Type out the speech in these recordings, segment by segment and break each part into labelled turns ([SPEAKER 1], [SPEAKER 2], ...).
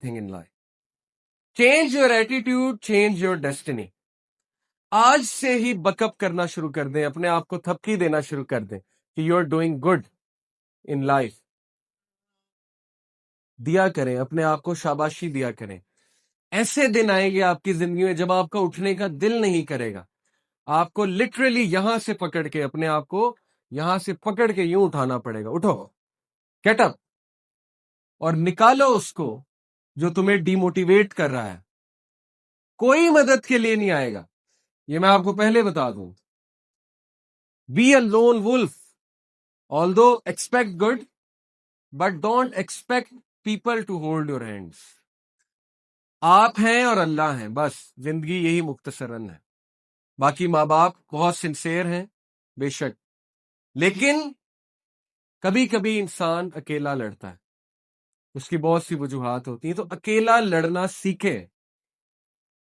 [SPEAKER 1] thing in life. Change your attitude, change your destiny. آج سے ہی بک اپ کرنا شروع کر دیں, اپنے آپ کو تھپکی دینا شروع کر دیں کہ you are doing good in life. دیا کریں, اپنے آپ کو شاباشی دیا کریں. ایسے دن آئیں گے آپ کی زندگی میں جب آپ کا اٹھنے کا دل نہیں کرے گا. آپ کو لٹرلی یہاں سے پکڑ کے, اپنے آپ کو یہاں سے پکڑ کے یوں اٹھانا پڑے گا. اٹھو, گیٹ اپ, اور نکالو اس کو جو تمہیں ڈی موٹیویٹ کر رہا ہے. کوئی مدد کے لیے نہیں آئے گا, یہ میں آپ کو پہلے بتا دوں. Be a lone wolf, although expect good but don't expect people to hold your hands. آپ ہیں اور اللہ ہیں, بس زندگی یہی مختصراً ہے. باقی ماں باپ بہت سنسیئر ہیں بے شک, لیکن کبھی کبھی انسان اکیلا لڑتا ہے, اس کی بہت سی وجوہات ہوتی ہیں. تو اکیلا لڑنا سیکھے,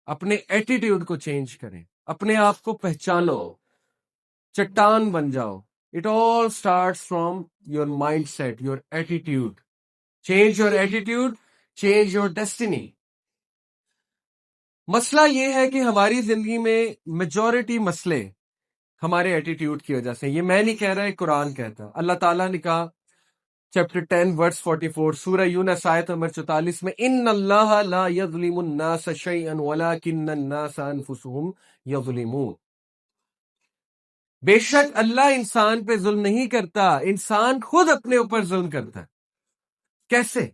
[SPEAKER 1] اپنے ایٹیٹیوڈ کو چینج کریں, اپنے آپ کو پہچانو, چٹان بن جاؤ. It all starts from your mindset, your attitude. Change your attitude, change your destiny. مسئلہ یہ ہے کہ ہماری زندگی میں میجورٹی مسئلے ہمارے ایٹیٹیوڈ کی وجہ سے. یہ میں نہیں کہہ رہا, ہے قرآن کہتا. اللہ تعالیٰ نے کہا چیپٹر 10 ورس 44 سورہ یونس آیت نمبر 44 میں, ان اللہ لا یظلم الناس شیئا ولکن الناس انفسهم یظلمون. بے شک اللہ انسان پہ ظلم نہیں کرتا, انسان خود اپنے اوپر ظلم کرتا ہے. کیسے؟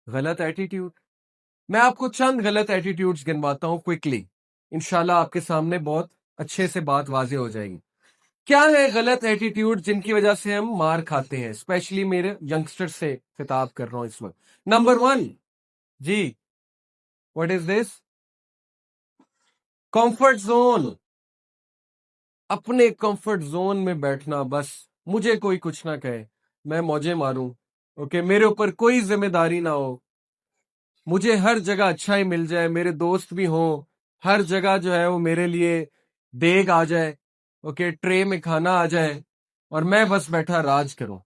[SPEAKER 1] غلط ایٹیٹیوڈ. میں آپ کو چند غلط ایٹیٹیوڈز گنواتا ہوں کوئکلی, انشاءاللہ آپ کے سامنے بہت اچھے سے بات واضح ہو جائے گی. کیا ہے غلط ایٹیٹیوڈ جن کی وجہ سے ہم مار کھاتے ہیں؟ اسپیشلی میرے ینگسٹر سے خطاب کر رہا ہوں اس وقت. نمبر 1, جی what is this? Comfort zone. اپنے کمفرٹ زون میں بیٹھنا, بس مجھے کوئی کچھ نہ کہے, میں موجے ماروں, اوکے, میرے اوپر کوئی ذمہ داری نہ ہو, مجھے ہر جگہ اچھا ہی مل جائے, میرے دوست بھی ہوں, ہر جگہ جو ہے وہ میرے لیے دیگ آ جائے, اوکے, ٹرے میں کھانا آ جائے, اور میں بس بیٹھا راج کروں.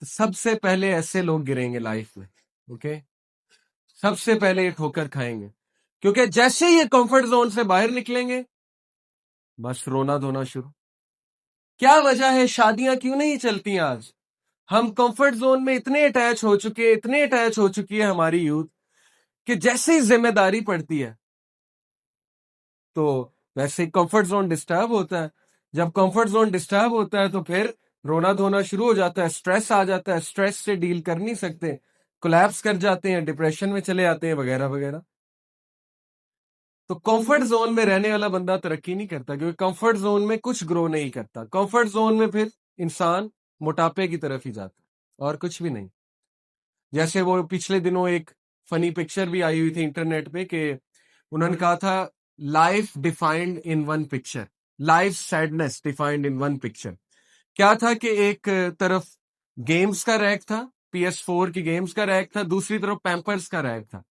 [SPEAKER 1] تو سب سے پہلے ایسے لوگ گریں گے لائف میں, اوکے, سب سے پہلے یہ ٹھوکر کھائیں گے, کیونکہ جیسے یہ کمفرٹ زون سے باہر نکلیں گے بس رونا دھونا شروع. کیا وجہ ہے شادیاں کیوں نہیں چلتی آج؟ ہم کمفرٹ زون میں اتنے اٹیچ ہو چکی ہے ہماری یوتھ, کہ جیسے ہی ذمہ داری پڑتی ہے تو ویسے ہی کمفرٹ زون ڈسٹرب ہوتا ہے. جب کمفرٹ زون ڈسٹرب ہوتا ہے تو پھر رونا دھونا شروع ہو جاتا ہے, سٹریس آ جاتا ہے, سٹریس سے ڈیل کر نہیں سکتے, کولیپس کر جاتے ہیں, ڈپریشن میں چلے آتے ہیں, وغیرہ وغیرہ. تو کمفرٹ زون میں رہنے والا بندہ ترقی نہیں کرتا, کیونکہ کمفرٹ زون میں کچھ گرو نہیں کرتا. کمفرٹ زون میں پھر انسان موٹاپے کی طرف ہی جاتا ہے اور کچھ بھی نہیں. جیسے وہ پچھلے دنوں ایک فنی پکچر بھی آئی ہوئی تھی انٹرنیٹ پہ, کہ انہوں نے کہا تھا life defined in one picture, life sadness defined in one picture. کیا تھا کہ ایک طرف گیمز کا ریک تھا, PS4 کی گیمز کا ریک تھا, دوسری طرف پیمپرز کا ریک تھا,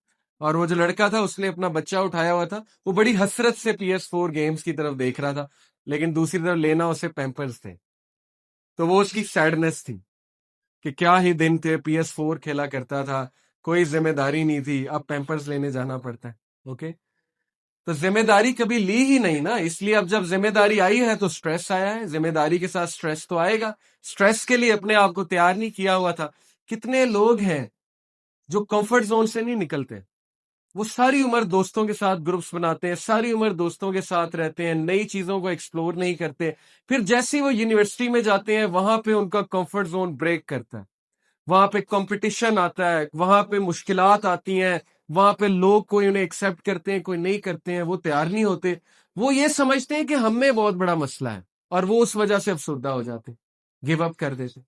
[SPEAKER 1] اور وہ جو لڑکا تھا اس نے اپنا بچہ اٹھایا ہوا تھا, وہ بڑی حسرت سے PS4 گیمز کی طرف دیکھ رہا تھا, لیکن دوسری طرف لینا اسے پیمپرز تھے. تو وہ اس کی سیڈنس تھی کہ کیا ہی دن تھے, PS4 کھیلا کرتا تھا, کوئی ذمہ داری نہیں تھی, اب پیمپرز لینے جانا پڑتا ہے. اوکے, تو ذمہ داری کبھی لی ہی نہیں نا, اس لیے اب جب ذمہ داری آئی ہے تو سٹریس آیا ہے. ذمہ داری کے ساتھ سٹریس تو آئے گا, سٹریس کے لیے اپنے آپ کو تیار نہیں کیا ہوا تھا. کتنے لوگ ہیں جو کمفرٹ زون سے نہیں نکلتے, وہ ساری عمر دوستوں کے ساتھ گروپس بناتے ہیں, ساری عمر دوستوں کے ساتھ رہتے ہیں, نئی چیزوں کو ایکسپلور نہیں کرتے, پھر جیسے ہی وہ یونیورسٹی میں جاتے ہیں وہاں پہ ان کا کمفرٹ زون بریک کرتا ہے, وہاں پہ کمپٹیشن آتا ہے, وہاں پہ مشکلات آتی ہیں, وہاں پہ لوگ کوئی انہیں ایکسیپٹ کرتے ہیں, کوئی نہیں کرتے ہیں, وہ تیار نہیں ہوتے, وہ یہ سمجھتے ہیں کہ ہم میں بہت بڑا مسئلہ ہے, اور وہ اس وجہ سے افسردہ ہو جاتے, گیو اپ کر دیتے.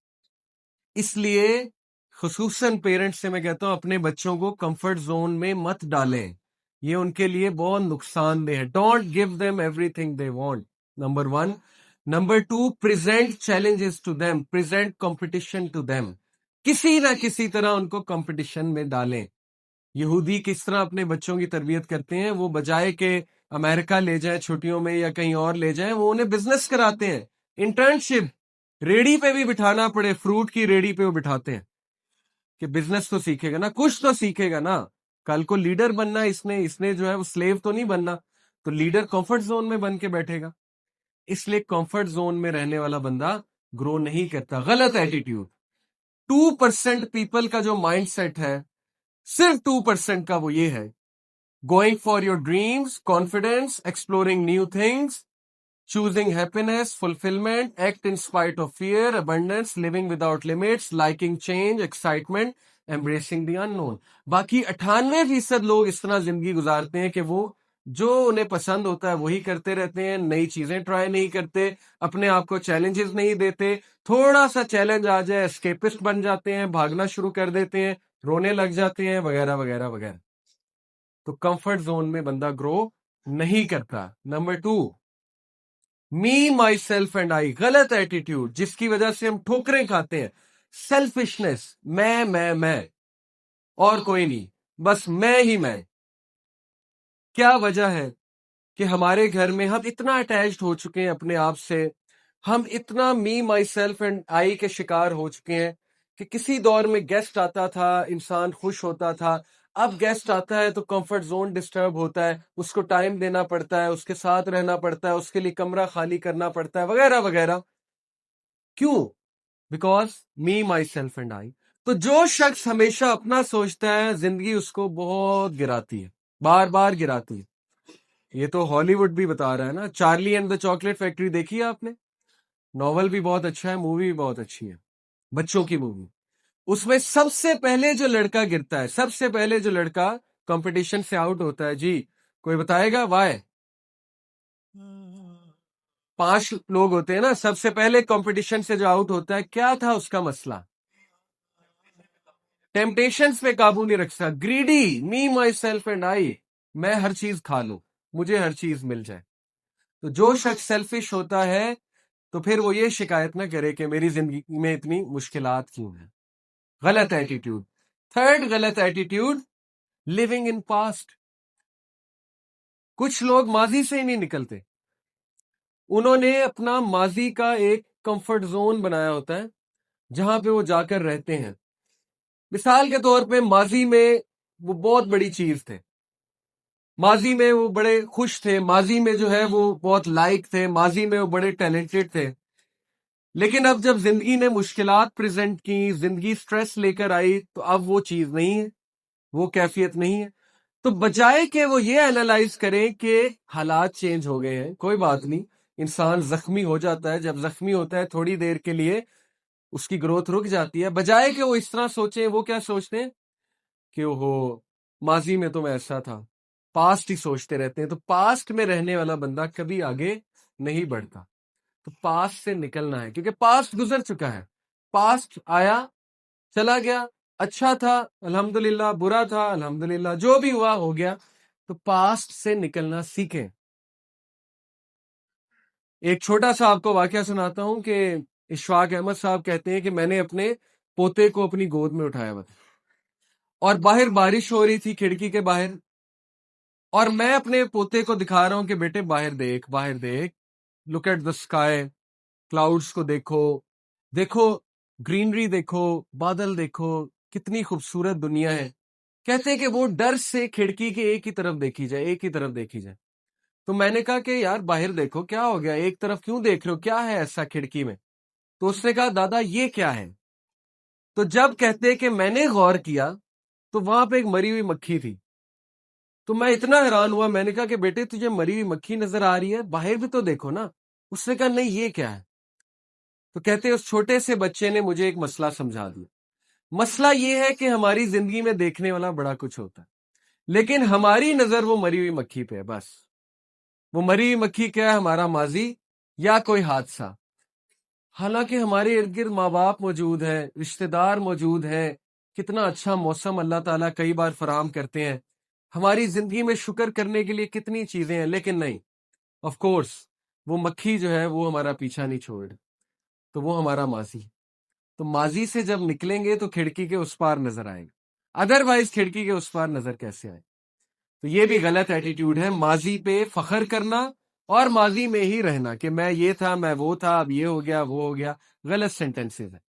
[SPEAKER 1] اس لیے خصوصاً پیرنٹس سے میں کہتا ہوں اپنے بچوں کو کمفرٹ زون میں مت ڈالیں, یہ ان کے لیے بہت نقصان دہ ہے. Don't give them everything they want, number 1. Number 2, present challenges to them, present competition to them. کسی نہ کسی طرح ان کو کمپٹیشن میں ڈالیں. یہودی کس طرح اپنے بچوں کی تربیت کرتے ہیں, وہ بجائے کہ امریکہ لے جائیں چھٹیوں میں یا کہیں اور لے جائیں, وہ انہیں بزنس کراتے ہیں, انٹرنشپ, ریڑی پہ بھی بٹھانا پڑے, فروٹ کی ریڑی پہ وہ بٹھاتے ہیں کہ بزنس تو سیکھے گا نا, کچھ تو سیکھے گا نا. کل کو لیڈر بننا اس نے جو ہے وہ سلیو تو نہیں بننا. تو لیڈر کمفرٹ زون میں بن کے بیٹھے گا. اس لیے کمفرٹ زون میں رہنے والا بندہ گرو نہیں کرتا. غلط ایٹیٹیوڈ. 2% پیپل کا جو مائنڈ سیٹ ہے, صرف 2% کا وہ یہ ہے, going for your dreams, confidence, exploring new things, choosing happiness, fulfillment, act in spite of fear, abundance, living without limits, liking change, excitement, embracing the unknown. باقی 98% لوگ اس طرح زندگی گزارتے ہیں کہ وہ جو انہیں پسند ہوتا ہے وہی کرتے رہتے ہیں, نئی چیزیں ٹرائی نہیں کرتے, اپنے آپ کو چیلنجز نہیں دیتے, تھوڑا سا چیلنج آ جائے اسکیپسٹ بن جاتے ہیں, بھاگنا شروع کر دیتے ہیں, رونے لگ جاتے ہیں, وغیرہ وغیرہ وغیرہ. تو کمفرٹ زون میں بندہ گرو نہیں کرتا. Number 2, me, my self and I. غلط ایٹیٹیوڈ جس کی وجہ سے ہم ٹھوکریں کھاتے ہیں. سیلفشنس, میں اور کوئی نہیں, بس میں ہی میں. کیا وجہ ہے کہ ہمارے گھر میں ہم اتنا اٹیچڈ ہو چکے ہیں اپنے آپ سے, ہم اتنا می, مائی سیلف اینڈ آئی کے شکار ہو چکے ہیں کہ کسی دور میں گیسٹ آتا تھا, انسان خوش ہوتا تھا. اب گیسٹ آتا ہے تو کمفرٹ زون ڈسٹرب ہوتا ہے, اس کو ٹائم دینا پڑتا ہے, اس کے ساتھ رہنا پڑتا ہے, اس کے لیے کمرہ خالی کرنا پڑتا ہے, وغیرہ وغیرہ. کیوں؟ Because me, my self and I. تو جو شخص ہمیشہ اپنا سوچتا ہے زندگی اس کو بہت گراتی ہے, بار بار گراتی ہے. یہ تو ہالی ووڈ بھی بتا رہا ہے نا. Charlie and the chocolate factory دیکھی ہے آپ نے؟ ناول بھی بہت اچھا ہے, مووی بھی بہت اچھی ہے, بچوں کی مووی. اس میں سب سے پہلے جو لڑکا گرتا ہے, سب سے پہلے جو لڑکا کمپٹیشن سے آؤٹ ہوتا ہے, جی کوئی بتائے گا وائے؟ 5 لوگ ہوتے ہیں نا, سب سے پہلے کمپٹیشن سے جو آؤٹ ہوتا ہے, کیا تھا اس کا مسئلہ؟ ٹیمپٹیشنز پہ قابو نہیں رکھ سکتا. Greedy, me, my self and I. میں ہر چیز کھا لوں, مجھے ہر چیز مل جائے. تو جو شخص سیلفش ہوتا ہے تو پھر وہ یہ شکایت نہ کرے کہ میری زندگی میں اتنی مشکلات کیوں ہیں. غلط ایٹیٹیوڈ. 3rd غلط ایٹیٹیوڈ, لیونگ ان پاسٹ. کچھ لوگ ماضی سے ہی نہیں نکلتے. انہوں نے اپنا ماضی کا ایک کمفرٹ زون بنایا ہوتا ہے جہاں پہ وہ جا کر رہتے ہیں. مثال کے طور پہ ماضی میں وہ بہت بڑی چیز تھے, ماضی میں وہ بڑے خوش تھے, ماضی میں جو ہے وہ بہت لائق تھے, ماضی میں وہ بڑے ٹیلنٹڈ تھے. لیکن اب جب زندگی نے مشکلات پریزنٹ کی, زندگی سٹریس لے کر آئی, تو اب وہ چیز نہیں ہے, وہ کیفیت نہیں ہے. تو بجائے کہ وہ یہ اینالائز کریں کہ حالات چینج ہو گئے ہیں, کوئی بات نہیں, انسان زخمی ہو جاتا ہے, جب زخمی ہوتا ہے تھوڑی دیر کے لیے اس کی گروتھ رک جاتی ہے, بجائے کہ وہ اس طرح سوچیں, وہ کیا سوچتے ہیں کہ اوہو ماضی میں تو میں ایسا تھا, پاسٹ ہی سوچتے رہتے ہیں. تو پاسٹ میں رہنے والا بندہ کبھی آگے نہیں بڑھتا. تو پاسٹ سے نکلنا ہے, کیونکہ پاسٹ گزر چکا ہے. پاسٹ آیا چلا گیا, اچھا تھا الحمدللہ, برا تھا الحمدللہ, جو بھی ہوا ہو گیا. تو پاسٹ سے نکلنا سیکھیں. ایک چھوٹا سا آپ کو واقعہ سناتا ہوں کہ اشفاق احمد صاحب کہتے ہیں کہ میں نے اپنے پوتے کو اپنی گود میں اٹھایا ہوا تھا, اور باہر بارش ہو رہی تھی کھڑکی کے باہر, اور میں اپنے پوتے کو دکھا رہا ہوں کہ بیٹے باہر دیکھ, باہر دیکھ, look at the sky, clouds کو دیکھو, دیکھو گرینری, دیکھو بادل, دیکھو کتنی خوبصورت دنیا ہے. کہتے ہیں کہ وہ ڈر سے کھڑکی کے ایک ہی طرف دیکھی جائے, ایک ہی طرف دیکھی جائے. تو میں نے کہا کہ یار باہر دیکھو, کیا ہو گیا, ایک طرف کیوں دیکھ رہے ہو, کیا ہے ایسا کھڑکی میں؟ تو اس نے کہا دادا یہ کیا ہے؟ تو جب کہتے کہ میں نے غور کیا تو وہاں پہ ایک مری ہوئی مکھی تھی. تو میں اتنا حیران ہوا, میں نے کہا کہ بیٹے تجھے مری ہوئی مکھی نظر آ رہی ہے, باہر بھی تو دیکھو نا. اس نے کہا نہیں یہ کیا ہے؟ تو کہتے اس چھوٹے سے بچے نے مجھے ایک مسئلہ سمجھا دیا. مسئلہ یہ ہے کہ ہماری زندگی میں دیکھنے والا بڑا کچھ ہوتا ہے, لیکن ہماری نظر وہ مری ہوئی مکھی پہ ہے بس. وہ مری ہوئی مکھی کیا ہے؟ ہمارا ماضی یا کوئی حادثہ. حالانکہ ہمارے ارد گرد ماں باپ موجود ہیں, رشتہ دار موجود ہیں, کتنا اچھا موسم اللہ تعالیٰ کئی بار فراہم کرتے ہیں, ہماری زندگی میں شکر کرنے کے لیے کتنی چیزیں ہیں, لیکن نہیں, آف کورس وہ مکھی جو ہے وہ ہمارا پیچھا نہیں چھوڑ, تو وہ ہمارا ماضی. تو ماضی سے جب نکلیں گے تو کھڑکی کے اس پار نظر آئے گا, ادروائز کھڑکی کے اس پار نظر کیسے آئے؟ تو یہ بھی غلط ایٹیٹیوڈ ہے, ماضی پہ فخر کرنا اور ماضی میں ہی رہنا کہ میں یہ تھا, میں وہ تھا, اب یہ ہو گیا, وہ ہو گیا. غلط سینٹینسز ہے.